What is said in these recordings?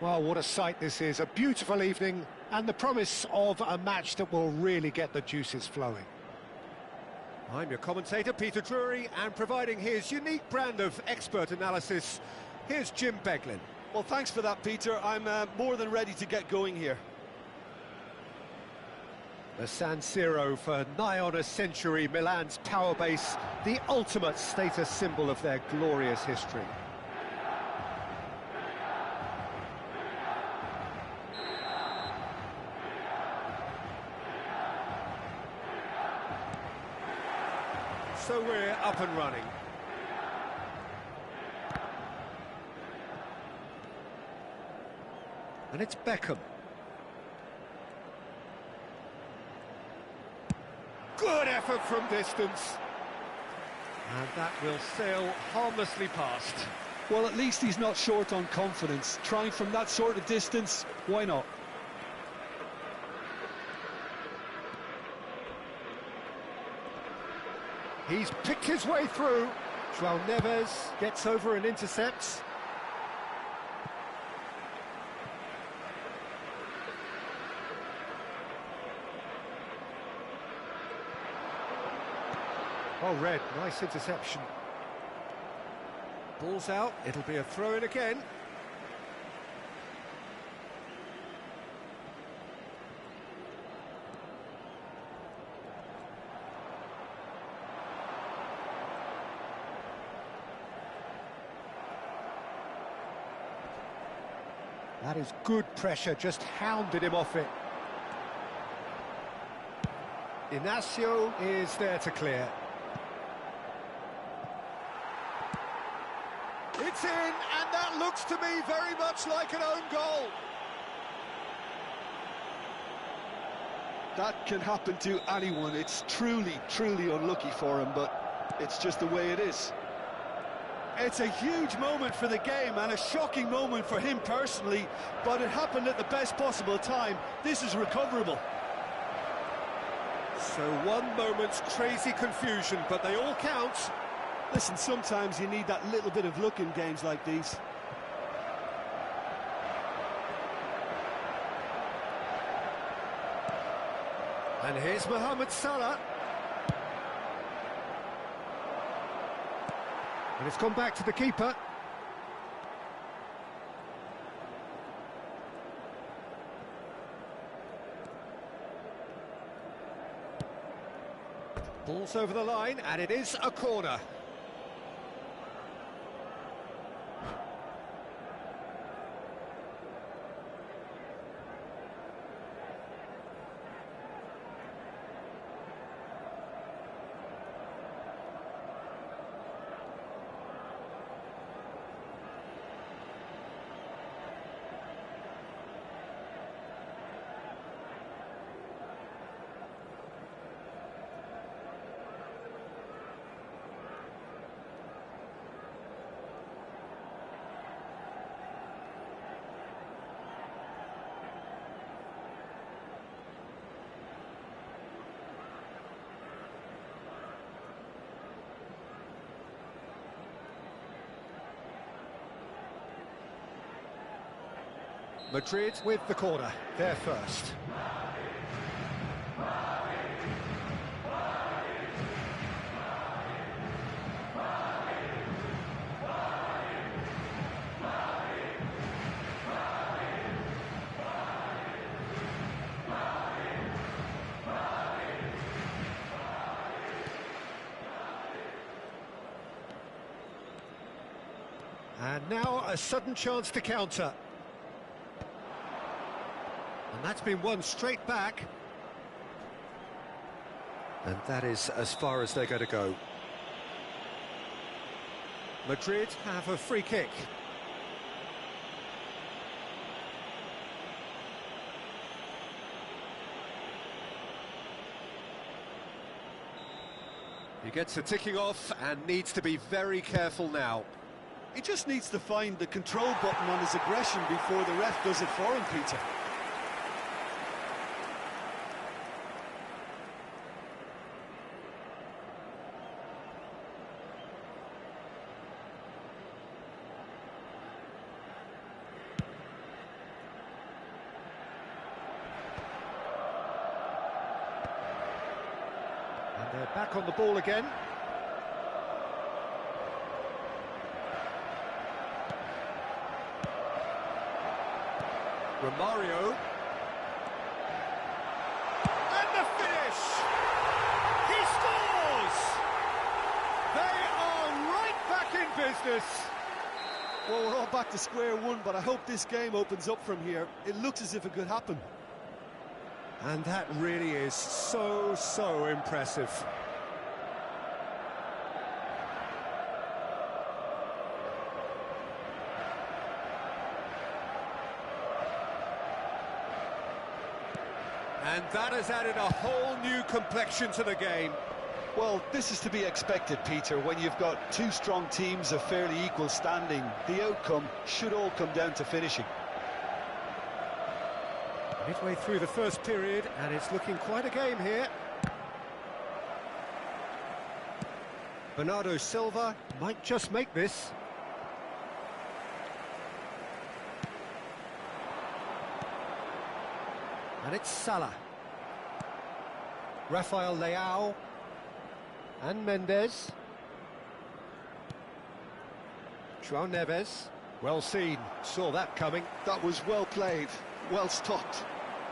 Well, what a sight this is. A beautiful evening and the promise of a match that will really get the juices flowing. I'm your commentator, Peter Drury, and providing his unique brand of expert analysis, here's Jim Beglin. Well, thanks for that, Peter. I'm more than ready to get going here. The San Siro, for nigh on a century, Milan's power base, the ultimate status symbol of their glorious history. So we're up and running. And it's Beckham. Good effort from distance. And that will sail harmlessly past. Well, at least he's not short on confidence. Trying from that sort of distance, why not? He's picked his way through. João Neves gets over and intercepts. Oh, Red, nice interception. Ball's out, it'll be a throw-in again. That is good pressure, just hounded him off it. Inacio is there to clear. It's in, and that looks to me very much like an own goal. That can happen to anyone. It's truly, truly unlucky for him, but it's just the way it is. It's a huge moment for the game and a shocking moment for him personally, but it happened at the best possible time. This is recoverable. So one moment's crazy confusion, but they all count. Listen, sometimes you need that little bit of luck in games like these. And here's Mohamed Salah. And it's gone back to the keeper. Ball's over the line, and it is a corner. Madrid with the corner, they're first. And now a sudden chance to counter. And that's been won straight back. And that is as far as they're going to go. Madrid have a free kick. He gets a ticking off and needs to be very careful now. He just needs to find the control button on his aggression before the ref does it for him, Peter. And they're back on the ball again. Romario. And the finish! He scores! They are right back in business. Well, we're all back to square one, but I hope this game opens up from here. It looks as if it could happen. And that really is so impressive. And that has added a whole new complexion to the game. Well, this is to be expected, Peter, when you've got two strong teams of fairly equal standing. The outcome should all come down to finishing. Midway through the first period, and it's looking quite a game here. Bernardo Silva might just make this. And it's Salah. Rafael Leao. And Mendes. João Neves. Well seen, saw that coming. That was well played, well stopped.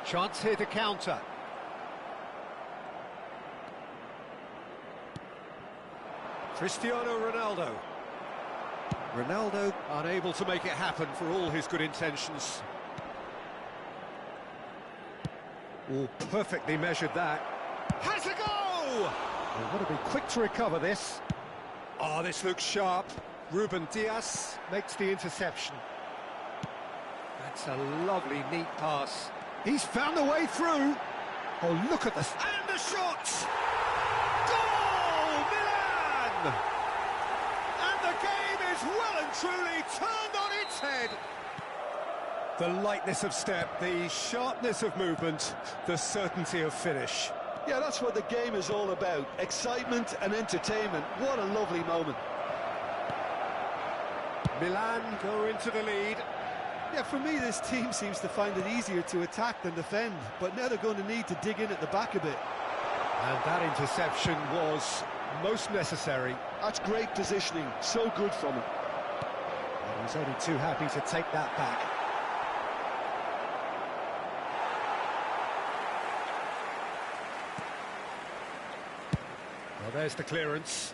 Chance here to counter. Cristiano Ronaldo. Ronaldo unable to make it happen for all his good intentions. Oh, perfectly measured that. Has a go! Well, got to be quick to recover this. Oh, this looks sharp. Ruben Dias makes the interception. That's a lovely, neat pass. He's found a way through. Oh, look at this. And the shot! Goal! Milan! And the game is well and truly turned on its head. The lightness of step, the sharpness of movement, the certainty of finish. Yeah, that's what the game is all about. Excitement and entertainment. What a lovely moment. Milan go into the lead. Yeah, for me, this team seems to find it easier to attack than defend, but now they're going to need to dig in at the back a bit. And that interception was most necessary. That's great positioning, so good from him. And he's only too happy to take that back. Well, there's the clearance.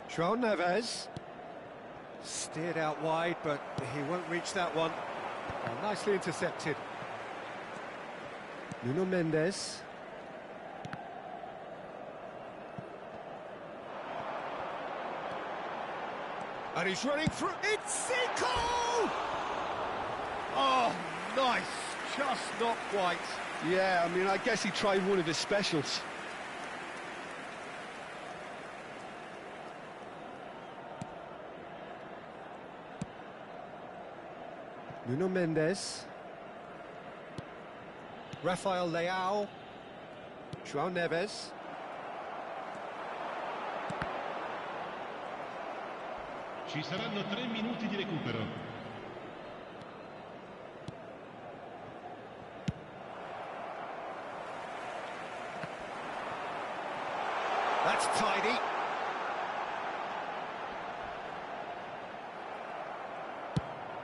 João Neves. Steered out wide, but he won't reach that one. Oh, nicely intercepted. Nuno Mendes. And he's running through. It's Zico! Oh, nice. Just not quite. Yeah, I mean, I guess he tried one of his specials. Nuno Mendes. Rafael Leao. João Neves. Ci saranno 3 minuti di recupero. That's tidy.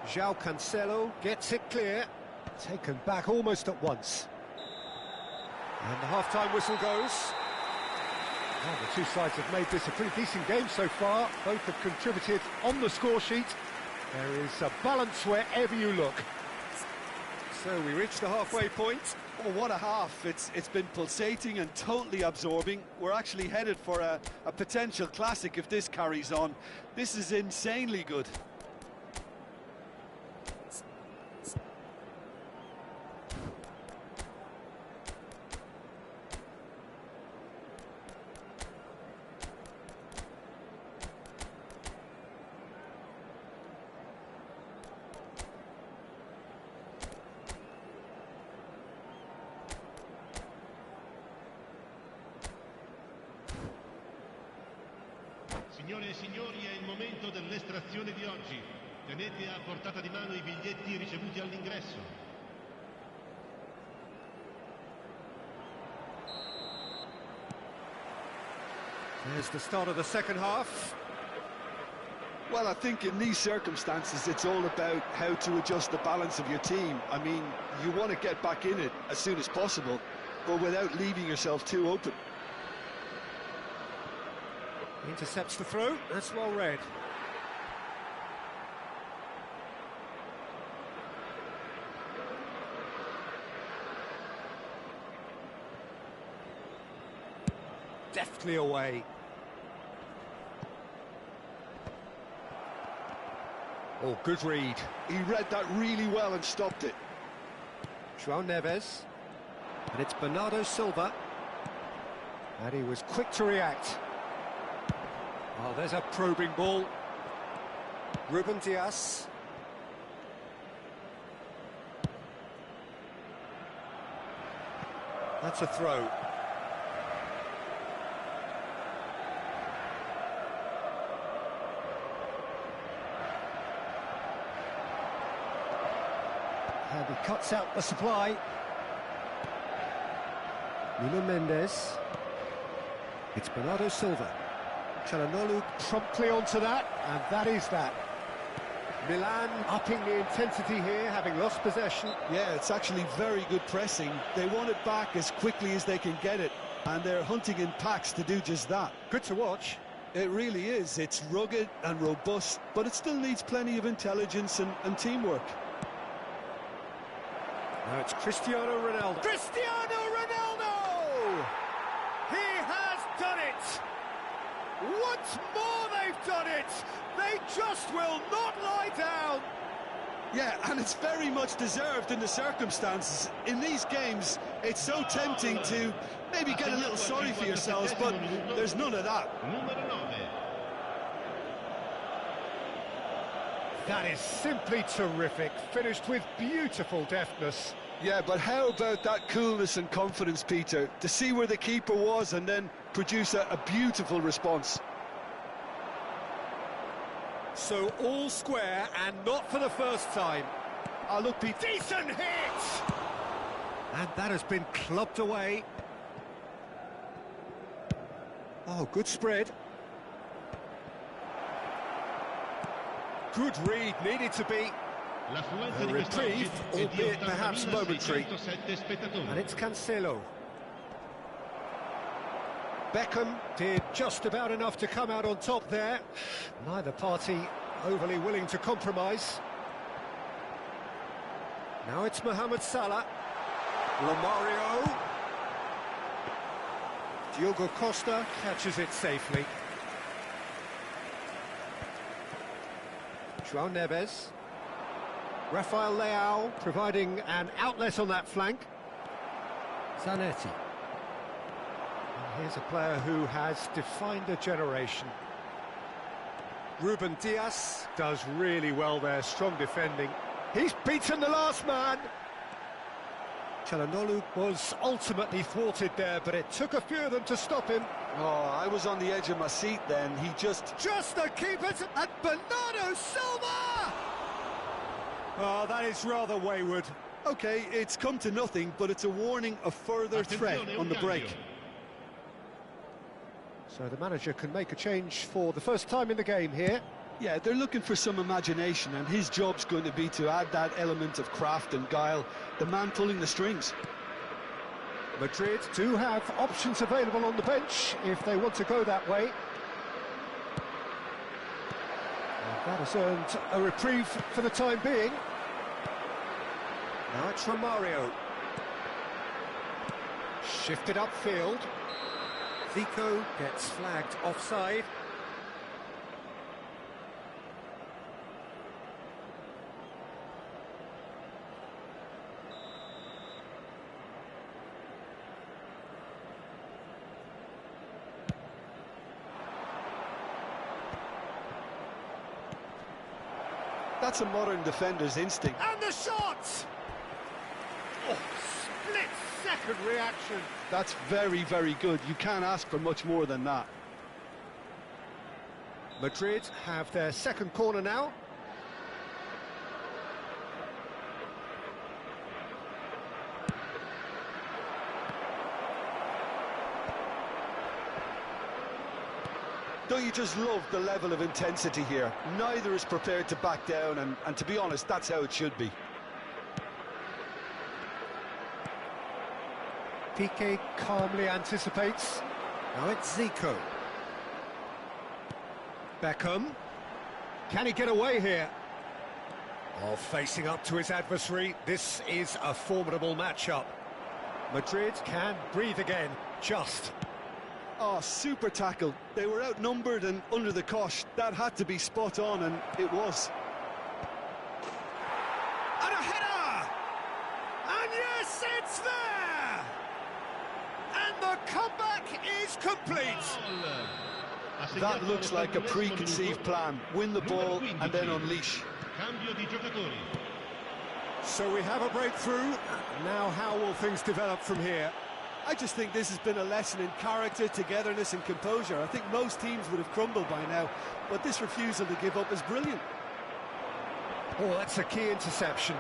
João Cancelo gets it clear. Taken back almost at once. And the half-time whistle goes. Well, the two sides have made this a pretty decent game so far. Both have contributed on the score sheet. There is a balance wherever you look. So we reach the halfway point. Oh, what a half. It's been pulsating and totally absorbing. We're actually headed for a potential classic if this carries on. This is insanely good. Signore e signori, è il momento dell'estrazione di oggi. Tenete a portata di mano I biglietti ricevuti all'ingresso. There's the start of the second half. Well, I think in these circumstances, it's all about how to adjust the balance of your team. I mean, you want to get back in it as soon as possible, but without leaving yourself too open. Intercepts the throw. That's well read. Deftly away. Oh, good read. He read that really well and stopped it. João Neves. And it's Bernardo Silva. And he was quick to react. Oh, there's a probing ball. Ruben Dias. That's a throw. And he cuts out the supply. Nuno Mendes. It's Bernardo Silva. Çalhanoğlu promptly onto that, and that is that. Milan upping the intensity here, having lost possession. Yeah, it's actually very good pressing. They want it back as quickly as they can get it, and they're hunting in packs to do just that. Good to watch. It really is. It's rugged and robust, but it still needs plenty of intelligence and teamwork. Now it's Cristiano Ronaldo. Cristiano Ronaldo! He has done it! Once more they've done it! They just will not lie down! Yeah, and it's very much deserved in the circumstances. In these games, it's so tempting to maybe get a little sorry for yourselves, but there's none of that. That is simply terrific, finished with beautiful deftness. Yeah, but how about that coolness and confidence, Peter, to see where the keeper was and then produce a beautiful response. So all square, and not for the first time. Oh, look, Pete. Decent hit! And that has been clubbed away. Oh, good spread. Good read, needed to be. A reprieve, albeit perhaps momentary. And it's Cancelo. Beckham did just about enough to come out on top there. Neither party overly willing to compromise. Now it's Mohamed Salah. Romario. Diogo Costa catches it safely. João Neves. Rafael Leao providing an outlet on that flank. Zanetti. And here's a player who has defined a generation. Ruben Dias does really well there, strong defending. He's beaten the last man. Çalhanoğlu was ultimately thwarted there, but it took a few of them to stop him. Oh, I was on the edge of my seat then. He just the keepers, and Bernardo Silva! Oh, that is rather wayward. Okay, it's come to nothing, but it's a warning of further threat on the break. So the manager can make a change for the first time in the game here. Yeah, they're looking for some imagination, and his job's going to be to add that element of craft and guile, the man pulling the strings. Madrid do have options available on the bench if they want to go that way. And that has earned a reprieve for the time being. Now it's Romario. Shifted upfield. Zico gets flagged offside. That's a modern defender's instinct. And the shot! Oh, split-second reaction. That's very, very good. You can't ask for much more than that. Madrid have their second corner now. Don't you just love the level of intensity here? Neither is prepared to back down, and to be honest, that's how it should be. Piqué calmly anticipates. Now it's Zico. Beckham. Can he get away here? Oh, facing up to his adversary. This is a formidable matchup. Madrid can breathe again, just. Oh, super tackle. They were outnumbered and under the cosh. That had to be spot on, and it was. And a header! And yes! That looks like a preconceived plan. Win the ball and then unleash. Cambio di giocatori. So we have a breakthrough. Now how will things develop from here? I just think this has been a lesson in character, togetherness and composure. I think most teams would have crumbled by now, but this refusal to give up is brilliant. Oh, that's a key interception.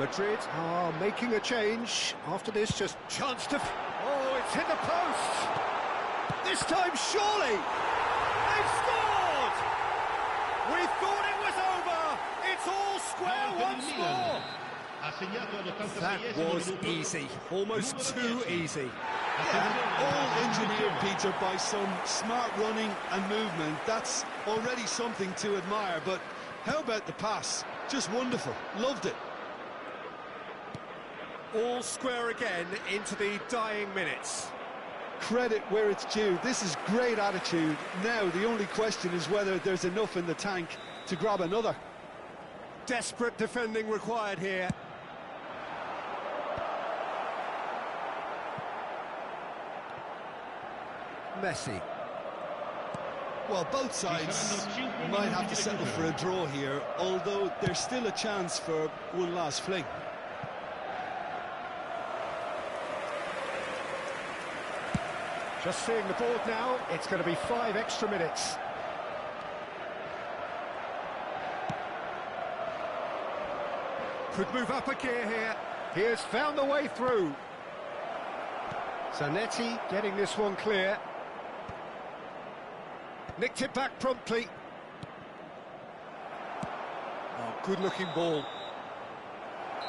Madrid are making a change. After this, just chance to... Oh, it's hit the post! This time, surely! They've scored! We thought it was over! It's all square once more! That was easy, almost too easy. All engineered, Peter, by some smart running and movement. That's already something to admire, but how about the pass? Just wonderful. Loved it. All square again into the dying minutes. Credit where it's due. This is great attitude. Now the only question is whether there's enough in the tank to grab another. Desperate defending required here. Messi. Well, both sides might have to settle for a draw here, although there's still a chance for one last fling. Just seeing the board now, it's going to be 5 extra minutes. Could move up a gear here. He has found the way through. Zanetti getting this one clear. Nicked it back promptly. Oh, good-looking ball.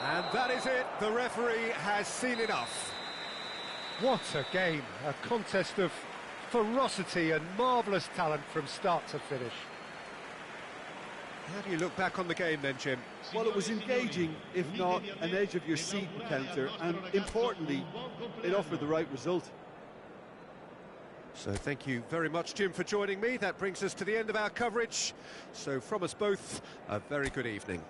And that is it. The referee has seen enough. What a game. A contest of ferocity and marvellous talent from start to finish. How do you look back on the game then, Jim? Well, it was engaging, if not an edge-of-your-seat encounter, and importantly, it offered the right result. So thank you very much, Jim, for joining me. That brings us to the end of our coverage. So from us both, a very good evening.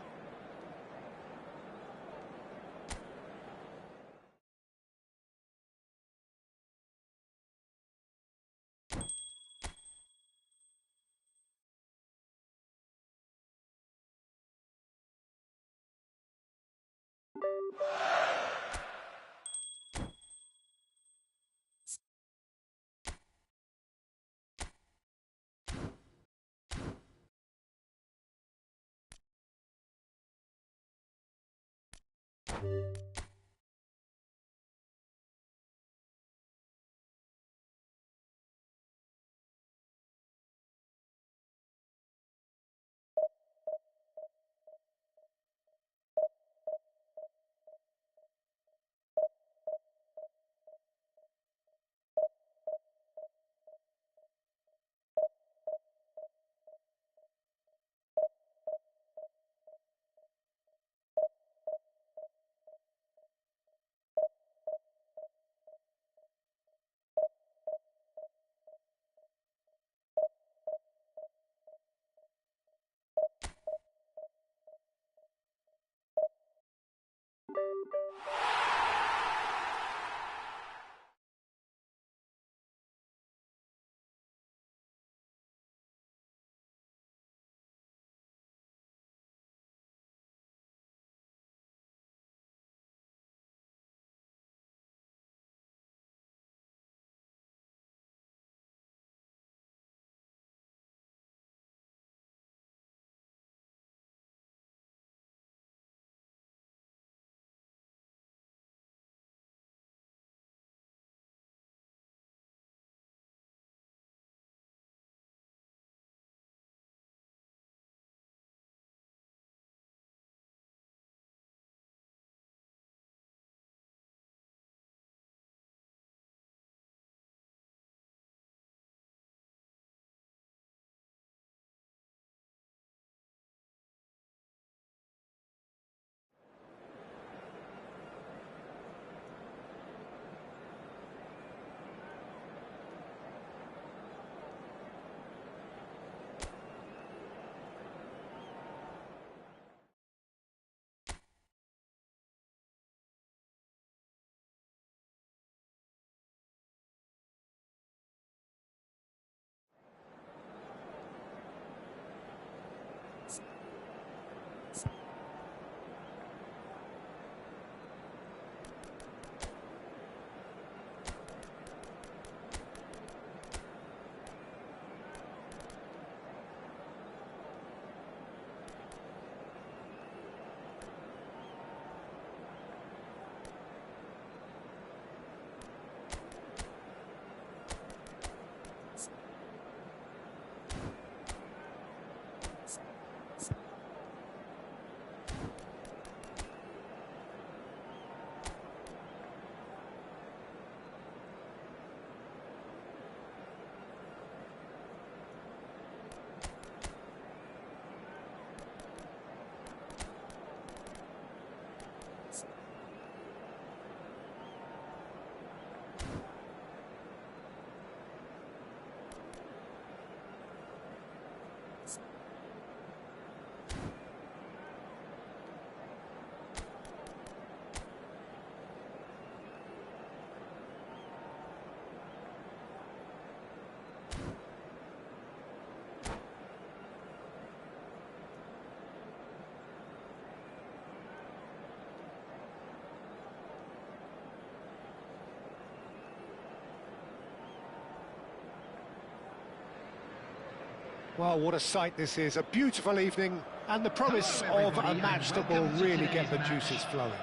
Well, what a sight this is. A beautiful evening and the promise of a match that will really get the juices flowing.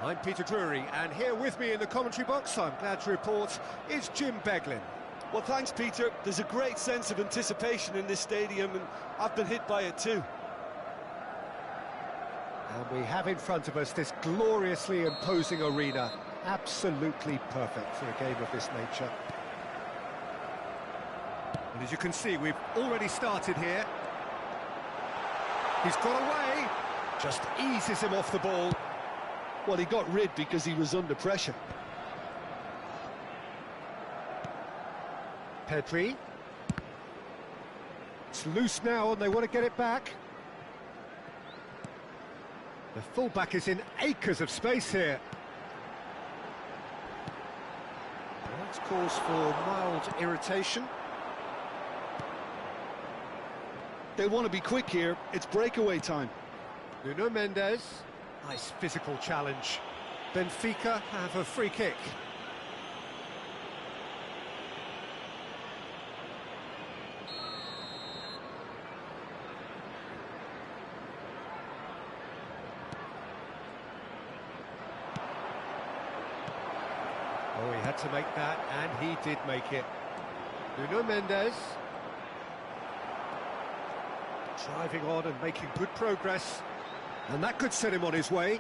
I'm Peter Drury, and here with me in the commentary box, I'm glad to report, is Jim Beglin. Well, thanks, Peter. There's a great sense of anticipation in this stadium, and I've been hit by it too. And we have in front of us this gloriously imposing arena. Absolutely perfect for a game of this nature. And as you can see, we've already started here. He's got away, just eases him off the ball. Well, he got rid because he was under pressure. Pedri. It's loose now and they want to get it back. The fullback is in acres of space here. That's cause for mild irritation. They want to be quick here. It's breakaway time. Nuno Mendes. Nice physical challenge. Benfica have a free kick. Oh, he had to make that, and he did make it. Nuno Mendes. Driving on and making good progress. And that could set him on his way.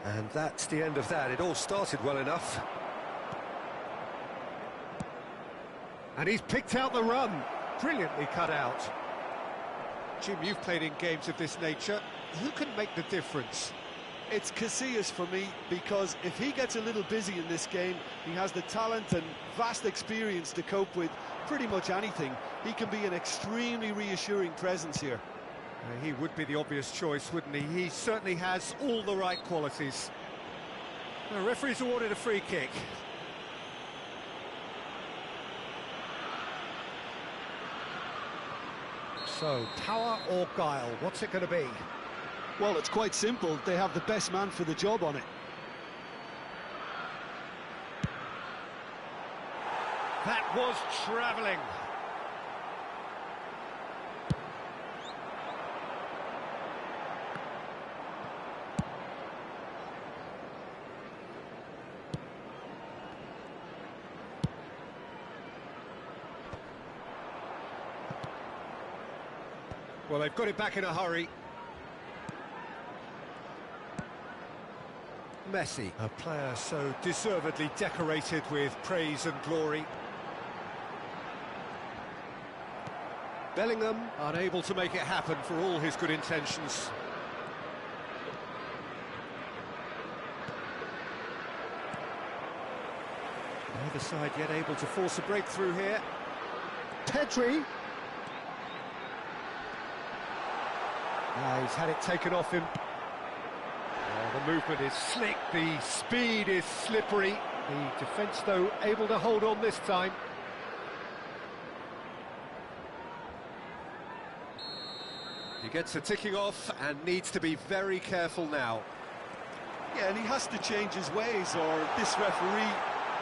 And that's the end of that. It all started well enough. And he's picked out the run. Brilliantly cut out. Jim, you've played in games of this nature. Who can make the difference? It's Casillas for me, because if he gets a little busy in this game, he has the talent and vast experience to cope with pretty much anything. He can be an extremely reassuring presence here. He would be the obvious choice, wouldn't he? He certainly has all the right qualities. The referee's awarded a free kick. So, power or guile, what's it going to be? Well, it's quite simple. They have the best man for the job on it. That was travelling. Well, they've got it back in a hurry. Messi, a player so deservedly decorated with praise and glory. Bellingham, unable to make it happen for all his good intentions. Neither side yet able to force a breakthrough here. Pedri. He's had it taken off him. The movement is slick, the speed is slippery. The defence, though, able to hold on this time. He gets a ticking off and needs to be very careful now. Yeah, and he has to change his ways, or this referee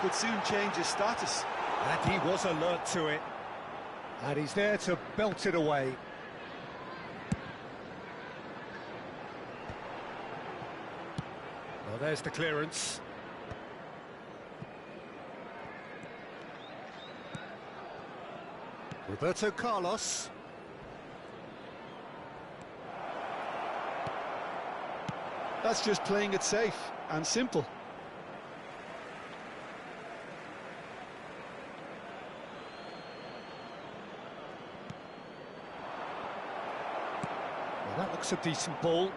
could soon change his status. And he was alert to it. And he's there to belt it away. Well, there's the clearance. Roberto Carlos. That's just playing it safe and simple. Well, that looks a decent ball.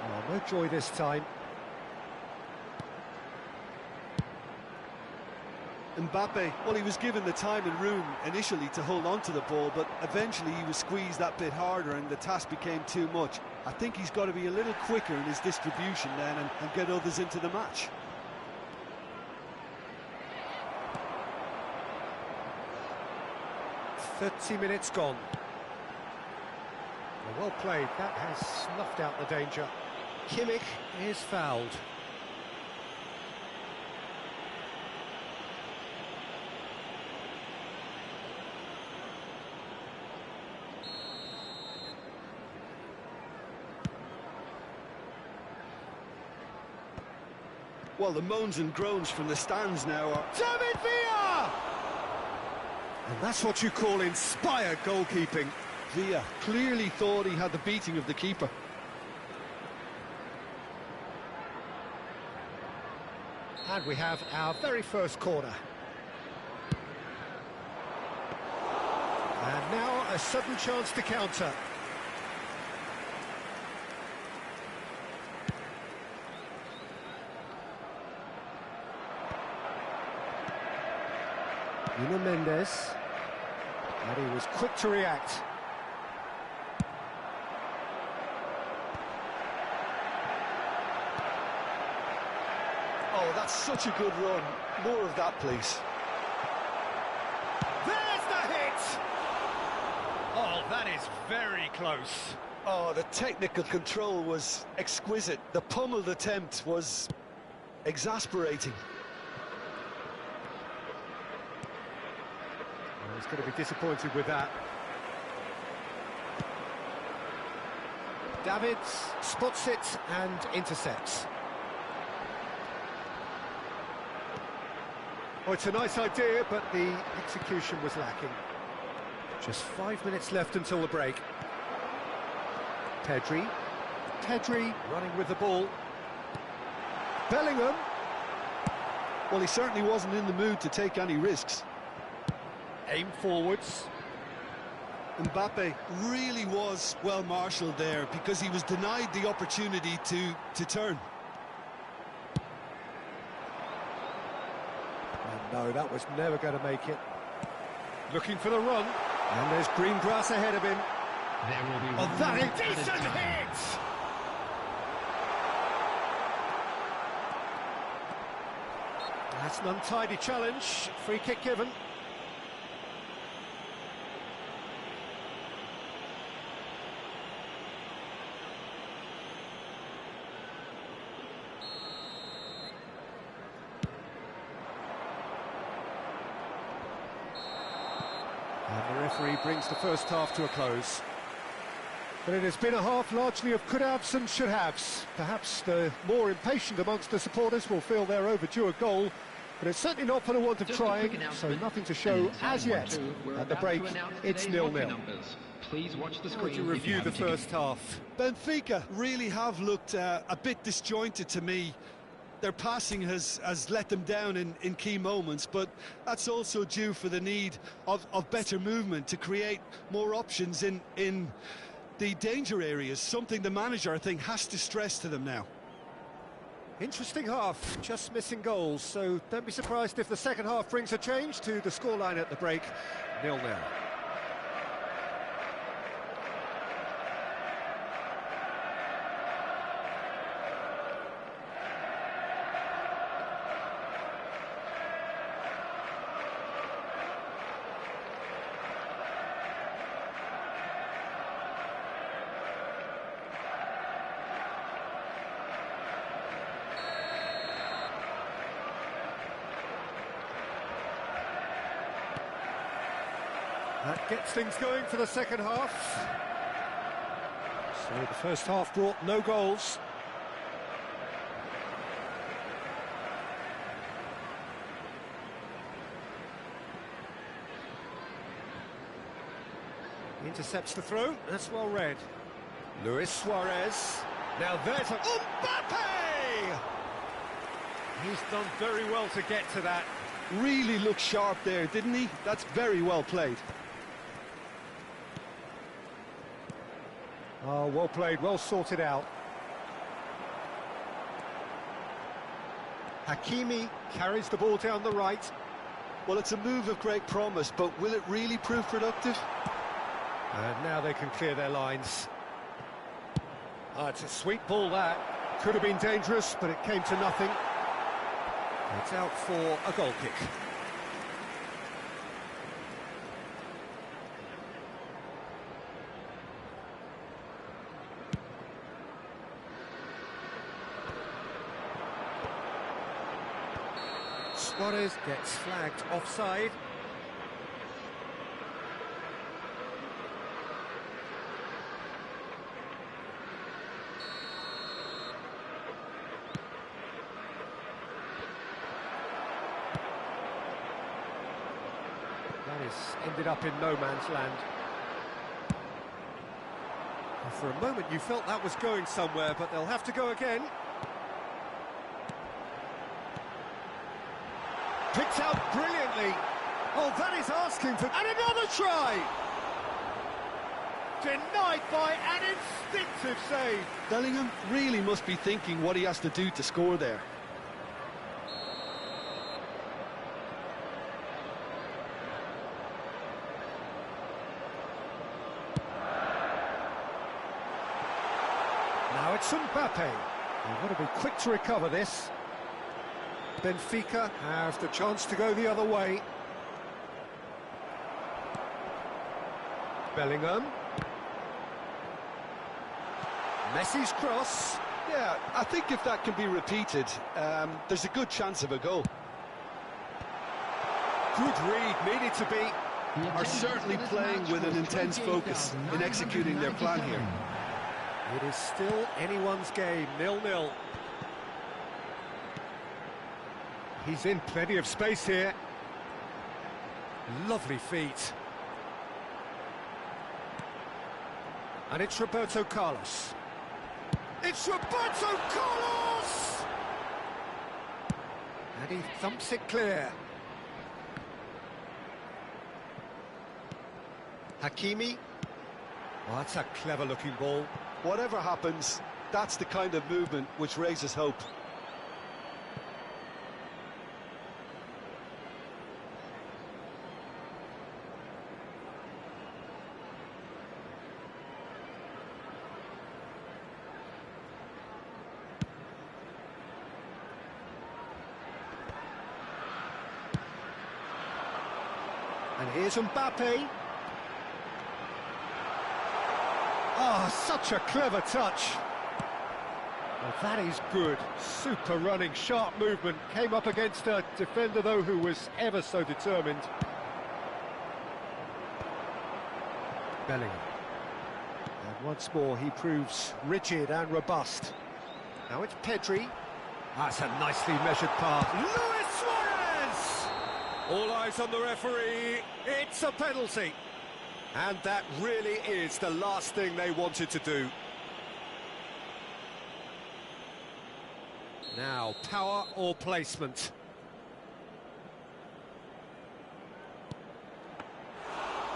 Oh, no joy this time. Mbappe, well, he was given the time and room initially to hold on to the ball, but eventually he was squeezed that bit harder and the task became too much. I think he's got to be a little quicker in his distribution then and get others into the match. "30 minutes gone. Well played, that has snuffed out the danger. Kimmich is fouled. Well, the moans and groans from the stands now are... David Villa! And that's what you call inspired goalkeeping. Villa clearly thought he had the beating of the keeper. And we have our very first corner. And now a sudden chance to counter. Nuno Mendes. And he was quick to react. Oh, that's such a good run. More of that, please. There's the hit! Oh, that is very close. Oh, the technical control was exquisite. The pummeled attempt was exasperating. Well, he's going to be disappointed with that. Davids spots it and intercepts. Oh, it's a nice idea, but the execution was lacking. Just 5 minutes left until the break. Pedri running with the ball. Bellingham. Well, he certainly wasn't in the mood to take any risks. Aim forwards. Mbappe really was well marshalled there because he was denied the opportunity to turn. No, that was never going to make it. Looking for the run. And there's green grass ahead of him. There will be Oh, that is a decent hit! That's an untidy challenge. Free kick given. And the referee brings the first half to a close. But it has been a half largely of could-haves and should-haves. Perhaps the more impatient amongst the supporters will feel they're overdue a goal, but it's certainly not for the want of trying, so nothing to show as yet. At the break, it's 0-0. Please watch the How would screen. you review the first half? Benfica really have looked a bit disjointed to me. Their passing has let them down in key moments, but that's also due for the need of better movement to create more options in the danger areas, something the manager, I think, has to stress to them now. Interesting half, just missing goals, so don't be surprised if the second half brings a change to the scoreline at the break, 0-0. That gets things going for the second half. So the first half brought no goals. Intercepts the throw, that's well read. Luis Suarez. Now there's a... Mbappe! He's done very well to get to that. Really looked sharp there, didn't he? That's very well played. Oh, well played, well sorted out. Hakimi carries the ball down the right. Well, it's a move of great promise, but will it really prove productive? And now they can clear their lines. Oh, it's a sweet ball, that. Could have been dangerous, but it came to nothing. It's out for a goal kick. Suarez gets flagged offside. That is ended up in no man's land. Well, for a moment you felt that was going somewhere, but they'll have to go again. Picked out brilliantly. Oh, that is asking for... And another try! Denied by an instinctive save. Bellingham really must be thinking what he has to do to score there. Now it's Mbappe. They've got to be quick to recover this. Benfica have the chance to go the other way. Bellingham. Messi's cross. Yeah, I think if that can be repeated, there's a good chance of a goal. Good read, needed to be. Are certainly playing with an intense focus in executing their plan here. It is still anyone's game, 0-0. He's in plenty of space here. Lovely feet. And it's Roberto Carlos. It's Roberto Carlos! And he thumps it clear. Hakimi. Oh, that's a clever-looking ball. Whatever happens, that's the kind of movement which raises hope. And here's Mbappe. Oh, such a clever touch. Well, that is good. Super running, sharp movement. Came up against a defender, though, who was ever so determined. Bellingham. And once more, he proves rigid and robust. Now it's Pedri. That's a nicely measured pass. Luis Suarez! All eyes on the referee. It's a penalty. And that really is the last thing they wanted to do. Now, power or placement?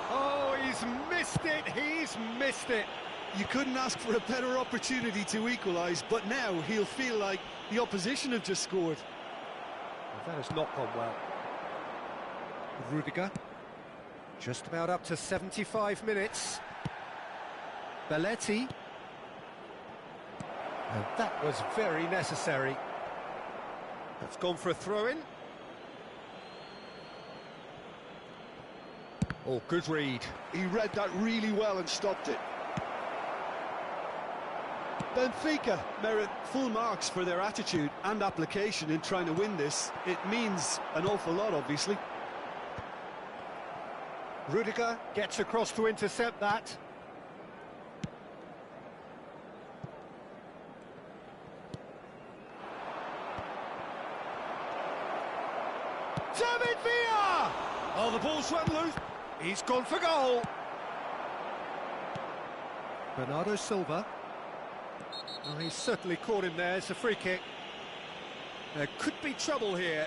Oh, he's missed it, he's missed it. You couldn't ask for a better opportunity to equalise, but now he'll feel like the opposition have just scored. Well, that has not gone well. Rudiger. Just about up to 75 minutes. Belletti. And that was very necessary. That's gone for a throw-in. Oh, good read. He read that really well and stopped it. Benfica merit full marks for their attitude and application in trying to win this. It means an awful lot, obviously. Rudiger gets across to intercept that. David Villa! Oh, the ball's run loose. He's gone for goal. Bernardo Silva. Oh, he's certainly caught him there. It's a free kick. There could be trouble here,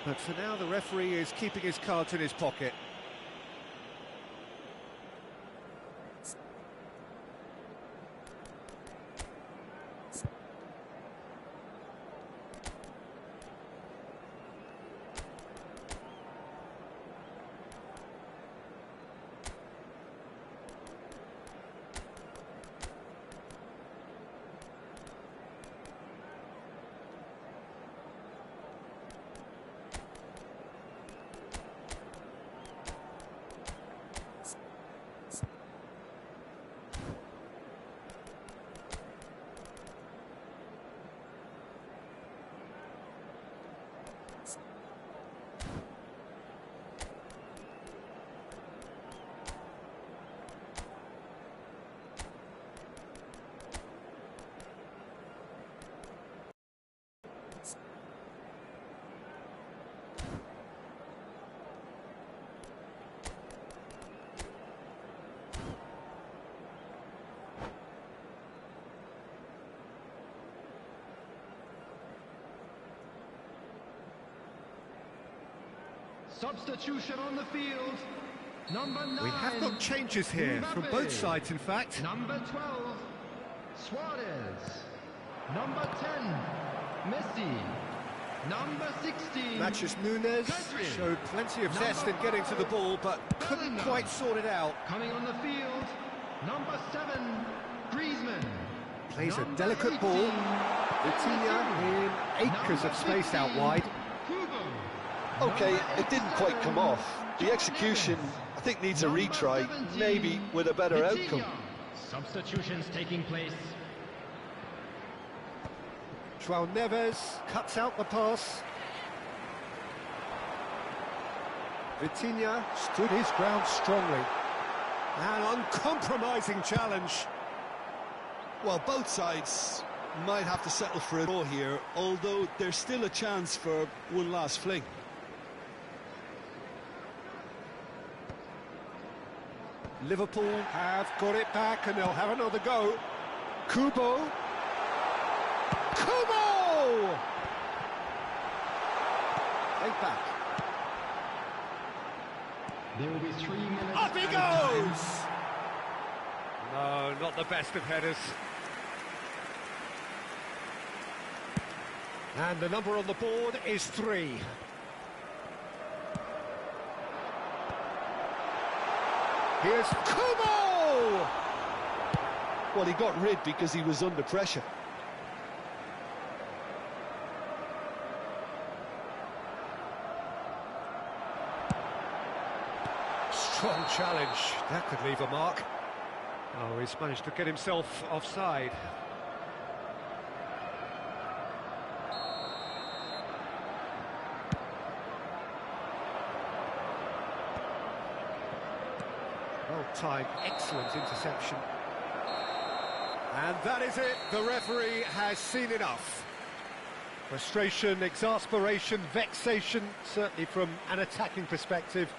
but for now the referee is keeping his cards in his pocket. Substitution on the field. Number 9. We have got changes here from both sides, in fact. Number 12, Suarez. Number 10, Messi. Number 16, Matches Nunes Pedri. showed plenty of zest in getting to the ball, but couldn't quite sort it out. Coming on the field, number 7, Griezmann. Plays a Number delicate 18, ball. Vitinha in acres of space out wide. Hugo. Okay, it didn't quite come off. The execution, I think, needs a retry, maybe with a better outcome. Substitutions taking place. João Neves cuts out the pass. Vitinha stood his ground strongly. An uncompromising challenge. Well, both sides might have to settle for a draw here, although there's still a chance for one last fling. Liverpool have got it back and they'll have another go. Kubo. Kubo! Take back. There will be 3 minutes. Up he goes! No, not the best of headers. And the number on the board is 3. Here's Kubo! Well, he got rid because he was under pressure. Strong challenge. That could leave a mark. Oh, he's managed to get himself offside. Well-timed, excellent interception. And that is it. The referee has seen enough. Frustration, exasperation, vexation, certainly from an attacking perspective.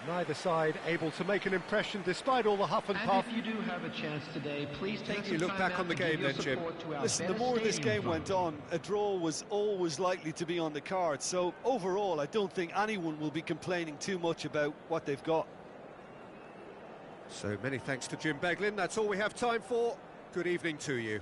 Neither side able to make an impression despite all the huff and puff. And if you do have a chance today, please take some you look time back out on the to give game your then, Jim? support to our Listen, the better more this stadium game went fund. on, a draw was always likely to be on the card. So overall, I don't think anyone will be complaining too much about what they've got. So many thanks to Jim Beglin. That's all we have time for. Good evening to you.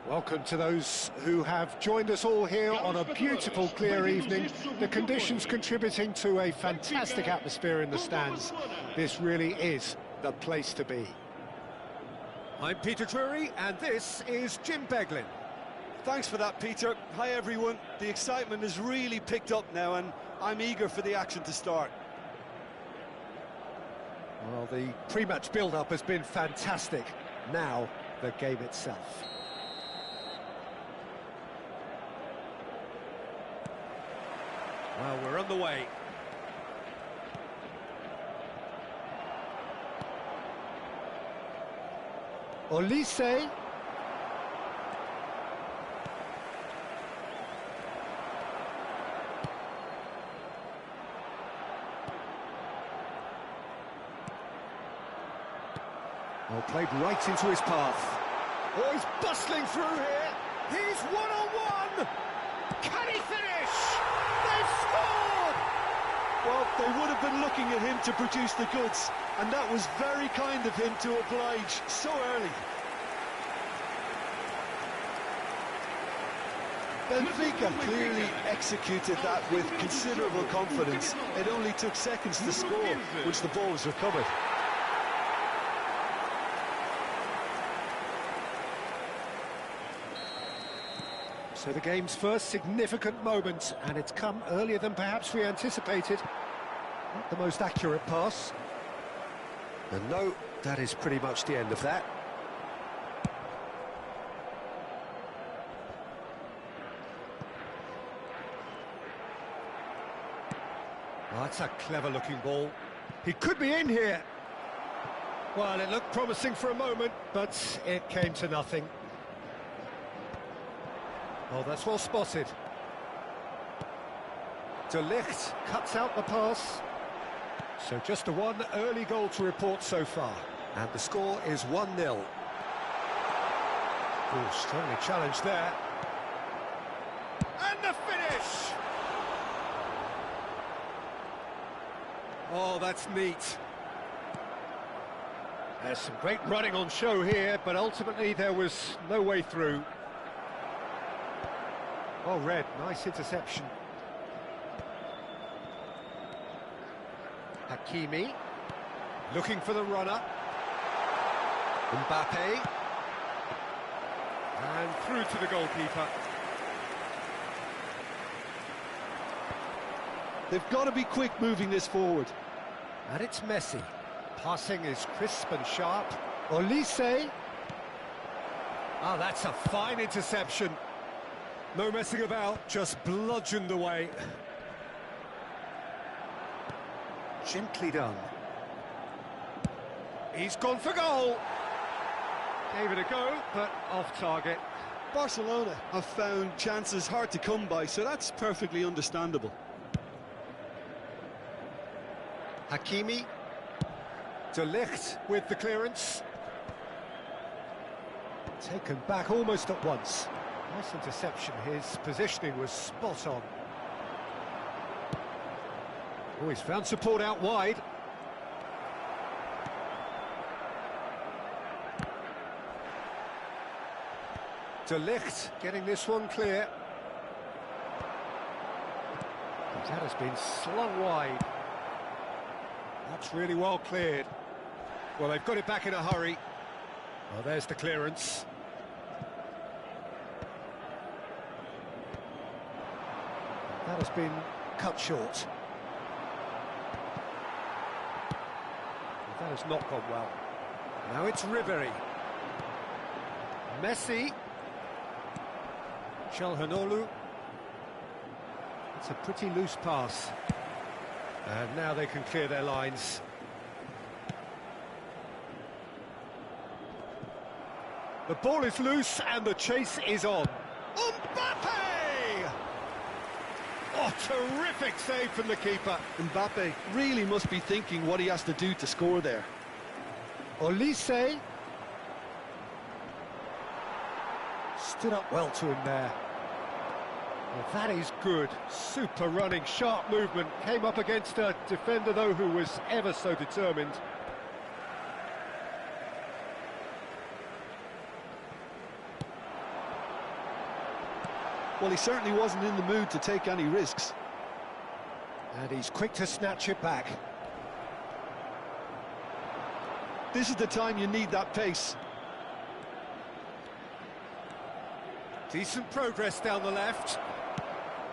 Welcome to those who have joined us all here on a beautiful, clear evening. The conditions contributing to a fantastic atmosphere in the stands. This really is the place to be. I'm Peter Drury, and this is Jim Beglin. Thanks for that, Peter. Hi, everyone. The excitement has really picked up now, and I'm eager for the action to start. Well, the pre-match build-up has been fantastic. Now, the game itself. Well, we're on the way. Olise. Well, played right into his path. Oh, he's bustling through here. He's one-on-one. Can he finish? They've scored! Well, they would have been looking at him to produce the goods, and that was very kind of him to oblige so early. Benfica clearly executed that with considerable confidence. It only took seconds to score once the ball was recovered. So the game's first significant moment, and it's come earlier than perhaps we anticipated. Not the most accurate pass. And no, that is pretty much the end of that. Oh, that's a clever-looking ball. He could be in here. Well, it looked promising for a moment, but it came to nothing. Oh, that's well spotted. De Ligt cuts out the pass. So just a one early goal to report so far. And the score is 1-0. Oh, strongly challenged there. And the finish! Oh, that's neat. There's some great running on show here, but ultimately there was no way through. Oh, Red, nice interception. Hakimi, looking for the runner. Mbappe. And through to the goalkeeper. They've got to be quick moving this forward. And it's Messi. Passing is crisp and sharp. Olise. Ah, that's a fine interception. No messing about, just bludgeoned away. Gently done. He's gone for goal. Gave it a go, but off target. Barcelona have found chances hard to come by, so that's perfectly understandable. Hakimi. De Ligt with the clearance. Taken back almost at once. Nice interception, his positioning was spot on. Oh, he's found support out wide. De Ligt getting this one clear. That has been slung wide. That's really well cleared. Well, they've got it back in a hurry. Oh, there's the clearance. That has been cut short. That has not gone well. Now it's Ribery. Messi. Çalhanoğlu. It's a pretty loose pass. And now they can clear their lines. The ball is loose and the chase is on. Mbappe! Oh, terrific save from the keeper. Mbappe really must be thinking what he has to do to score there. Olise. Stood up well to him there. Well, that is good. Super running, sharp movement. Came up against a defender, though, who was ever so determined. Well, he certainly wasn't in the mood to take any risks. And he's quick to snatch it back. This is the time you need that pace. Decent progress down the left.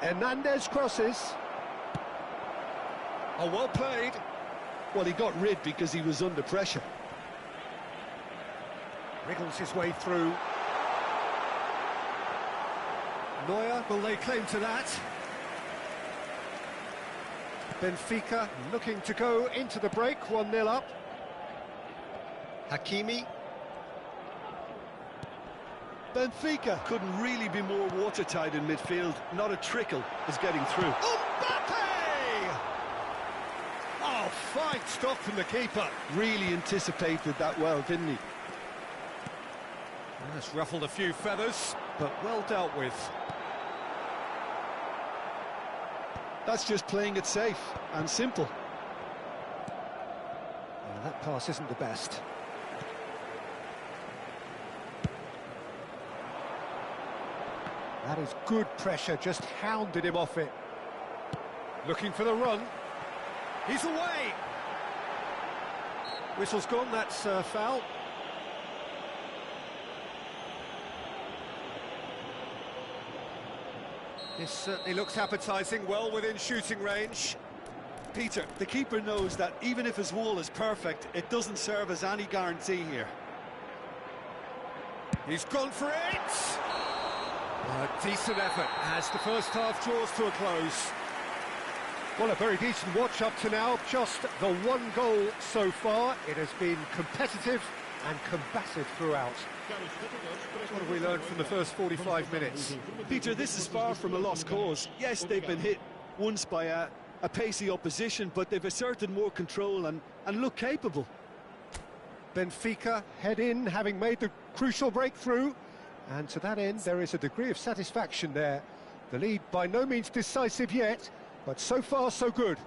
Hernandez crosses. Oh, well played. Well, he got rid because he was under pressure. Wriggles his way through. Neuer will lay claim to that. Benfica looking to go into the break, 1-0 up. Hakimi. Benfica couldn't really be more watertight in midfield. Not a trickle is getting through. Mbappe! Oh, fine stop from the keeper. Really anticipated that well, didn't he? That's ruffled a few feathers, but well dealt with. That's just playing it safe and simple. Well, that pass isn't the best. That is good pressure, just hounded him off it. Looking for the run. He's away! Whistle's gone, that's foul. This certainly looks appetising, well within shooting range. Peter, the keeper knows that even if his wall is perfect, it doesn't serve as any guarantee here. He's gone for it! A decent effort as the first half draws to a close. Well, a very decent watch up to now. Just the one goal so far. It has been competitive and combative throughout. What have we learned from the first 45 minutes? Peter, this is far from a lost cause. Yes, they've been hit once by a pacey opposition, but they've asserted more control and look capable. Benfica head in, having made the crucial breakthrough. And to that end, there is a degree of satisfaction there. The lead by no means decisive yet, but so far so good.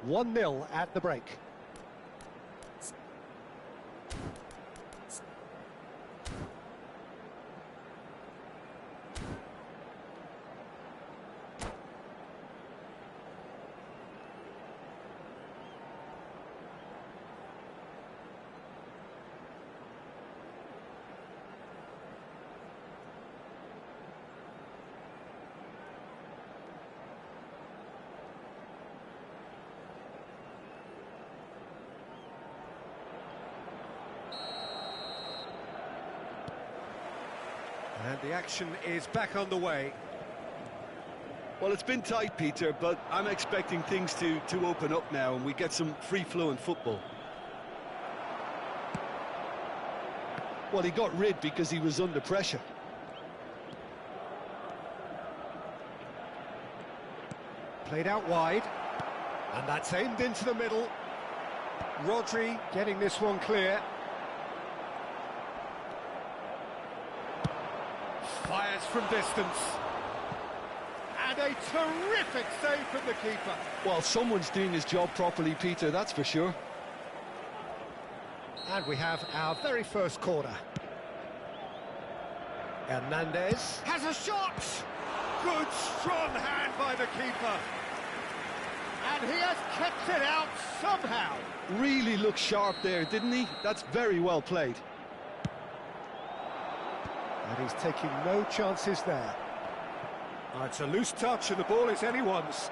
1-0 at the break. And the action is back on the way. Well, it's been tight, Peter, but I'm expecting things to open up now and we get some free-flowing football. Well, he got rid because he was under pressure. Played out wide, and that's aimed into the middle. Rodri getting this one clear. Fires from distance. And a terrific save from the keeper. Well, someone's doing his job properly, Peter, that's for sure. And we have our very first corner. Hernandez has a shot! Good, strong hand by the keeper. And he has kept it out somehow. Really looked sharp there, didn't he? That's very well played. And he's taking no chances there. Oh, it's a loose touch and the ball is anyone's.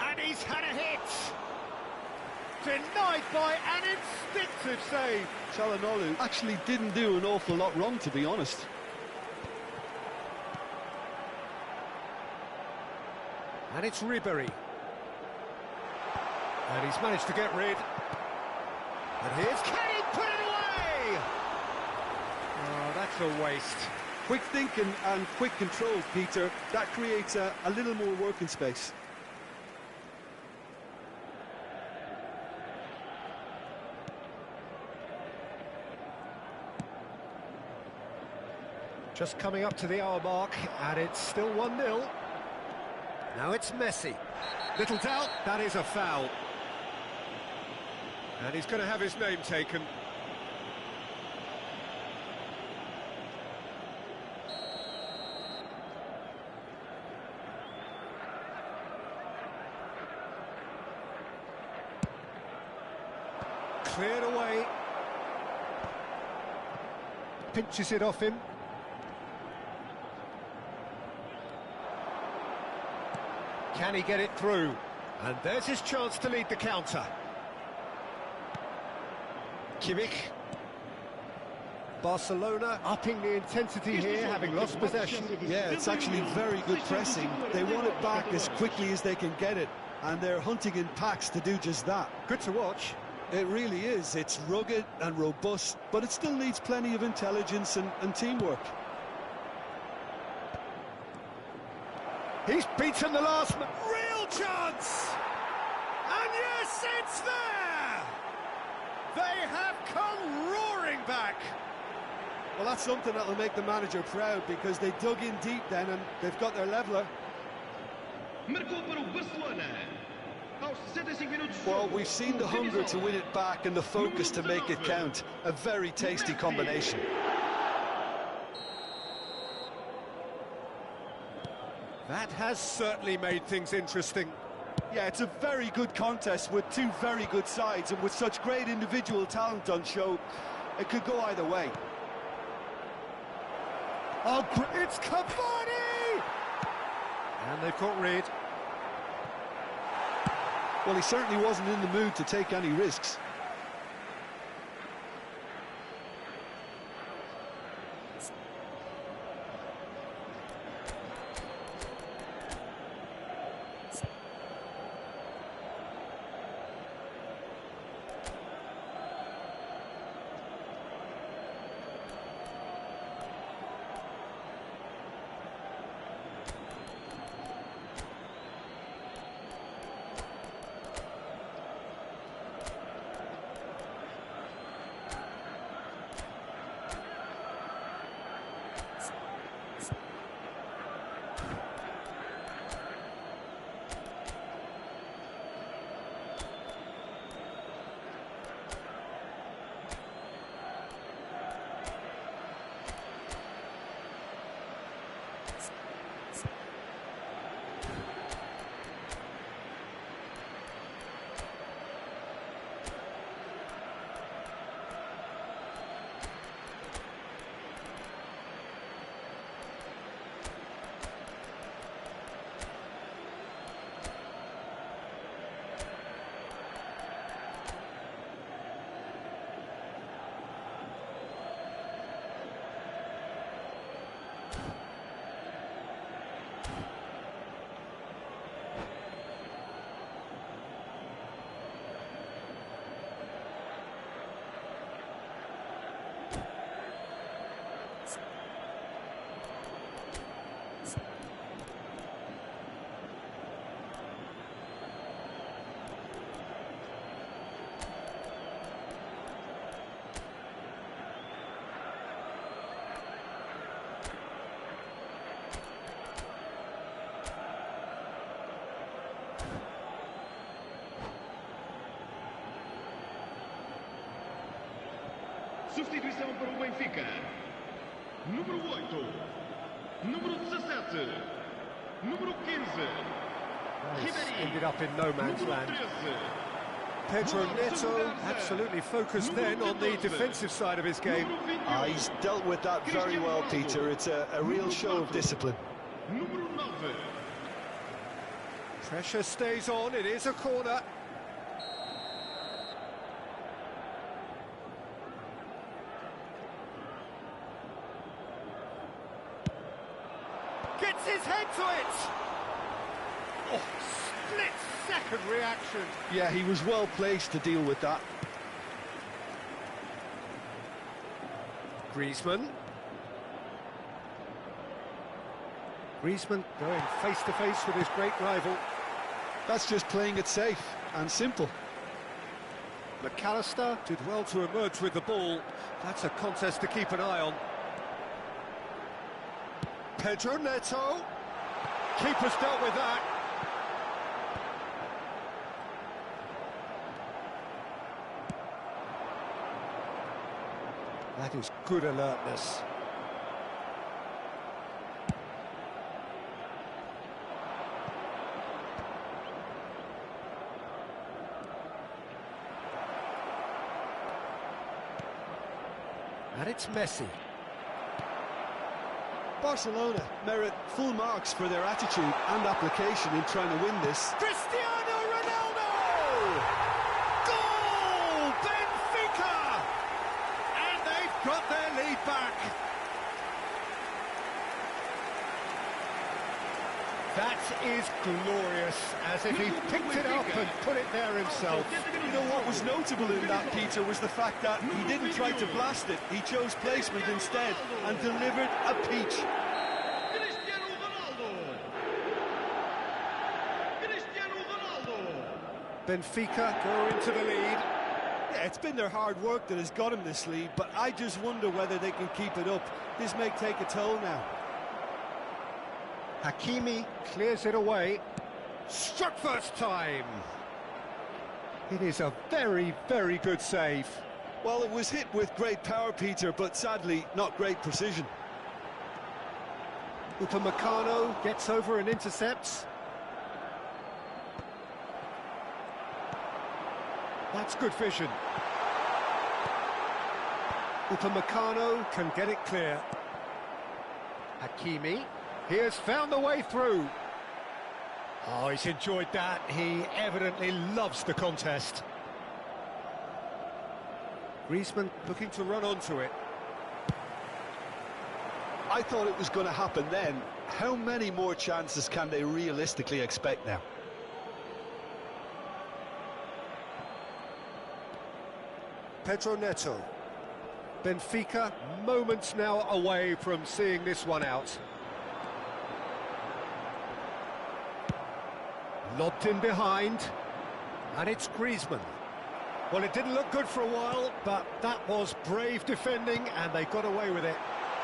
And he's had a hit. Denied by an instinctive save. Çalhanoğlu actually didn't do an awful lot wrong, to be honest. And it's Ribery. And he's managed to get rid. And here's... Can he put it away? Oh, that's a waste. Quick thinking and quick control, Peter. That creates a little more working space. Just coming up to the hour mark, and it's still 1-0. Now it's Messi. Little doubt, that is a foul. And he's going to have his name taken. Cleared away. Pinches it off him. Can he get it through? And there's his chance to lead the counter. Kimmich. Barcelona upping the intensity here, having lost possession. Yeah, it's actually very good pressing. They want it back as quickly as they can get it, and they're hunting in packs to do just that. Good to watch. It really is. It's rugged and robust, but it still needs plenty of intelligence and teamwork. He's beaten the last man. Real chance! And yes, it's there! They have come roaring back. Well, that's something that'll make the manager proud, because they dug in deep then and they've got their leveller. Marcou para o Barcelona. Aos 65 minutos de Well, jogo. we've seen the hunger to win it back and the focus to make it count. A very tasty combination. That has certainly made things interesting. Yeah, it's a very good contest with two very good sides, and with such great individual talent on show, it could go either way. Oh, it's Cavani! And they've caught Reed. Well, he certainly wasn't in the mood to take any risks. Substituição para o Benfica. Número 8. Número 17. Número 15. Ended up in no man's land. Pedro Neto absolutely focused then on the defensive side of his game. He's dealt with that very well, Peter. It's a real show of discipline. Número 9. Pressure stays on, it is a corner. Gets his head to it! Oh, split-second reaction. Yeah, he was well placed to deal with that. Griezmann. Griezmann going face-to-face with his great rival. That's just playing it safe and simple. McAllister did well to emerge with the ball. That's a contest to keep an eye on. Pedro Neto. Keeper's dealt with that. That is good alertness. And it's Messi. Barcelona merit full marks for their attitude and application in trying to win this. Cristiano Ronaldo! Goal! Benfica! And they've got their lead back. That is glorious, as if he picked it up and put it there himself. You know what was notable in that, Peter, was the fact that he didn't try to blast it. He chose placement instead and delivered a peach. Cristiano Ronaldo! Cristiano Ronaldo! Benfica go into the lead. Yeah, it's been their hard work that has got him this lead, but I just wonder whether they can keep it up. This may take a toll now. Hakimi clears it away. Struck first time. It is a very, very good save. Well, it was hit with great power, Peter, but sadly not great precision. Upamecano gets over and intercepts. That's good vision. Upamecano can get it clear. Hakimi. He has found the way through. Oh, he's enjoyed that. He evidently loves the contest. Griezmann looking to run onto it. I thought it was going to happen then. How many more chances can they realistically expect now? Pedro Neto. Benfica moments now away from seeing this one out. Lobbed in behind, and it's Griezmann. Well, it didn't look good for a while, but that was brave defending, and they got away with it.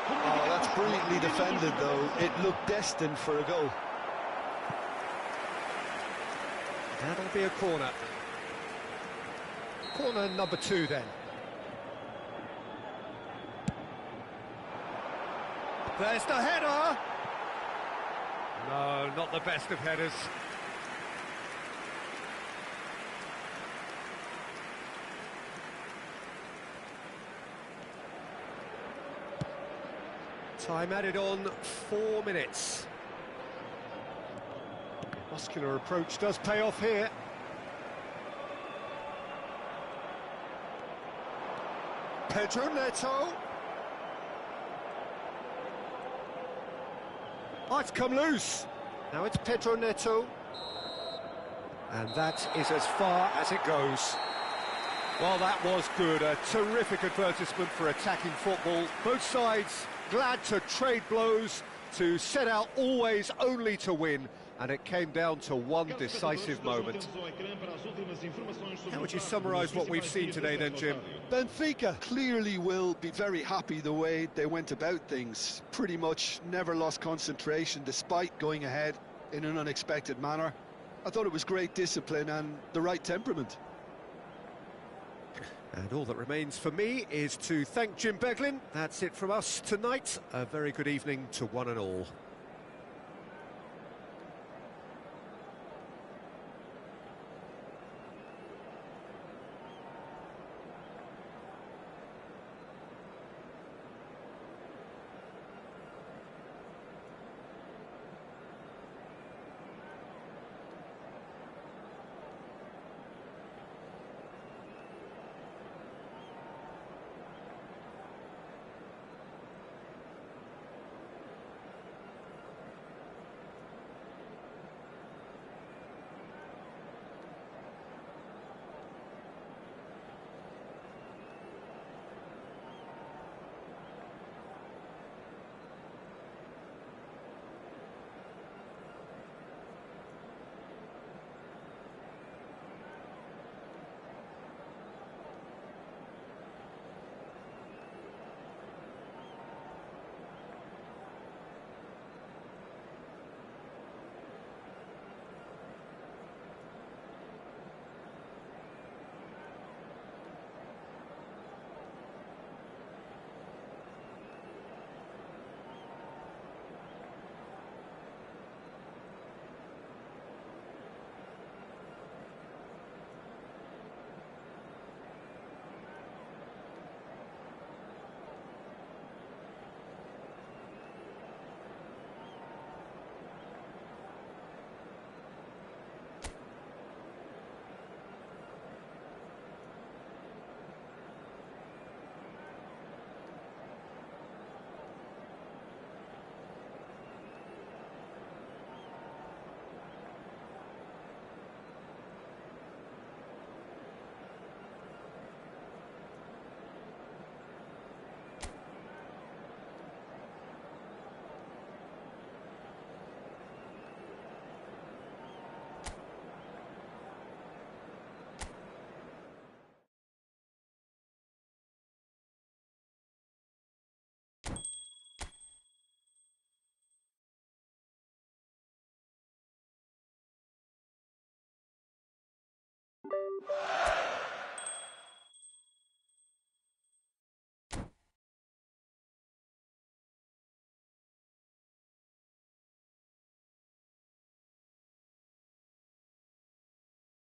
Oh, that's brilliantly defended, though. It looked destined for a goal. That'll be a corner. Corner number 2, then. There's the header! No, not the best of headers. Time added on 4 minutes. Muscular approach does pay off here. Pedro Neto. Oh, it's come loose. Now it's Pedro Neto. And that is as far as it goes. Well, that was good. A terrific advertisement for attacking football. Both sides glad to trade blows, to set out always only to win, and it came down to one decisive moment. How would you summarise what we've seen today then, Jim? Benfica clearly will be very happy the way they went about things. Pretty much never lost concentration despite going ahead in an unexpected manner. I thought it was great discipline and the right temperament. And all that remains for me is to thank Jim Beglin. That's it from us tonight. A very good evening to one and all.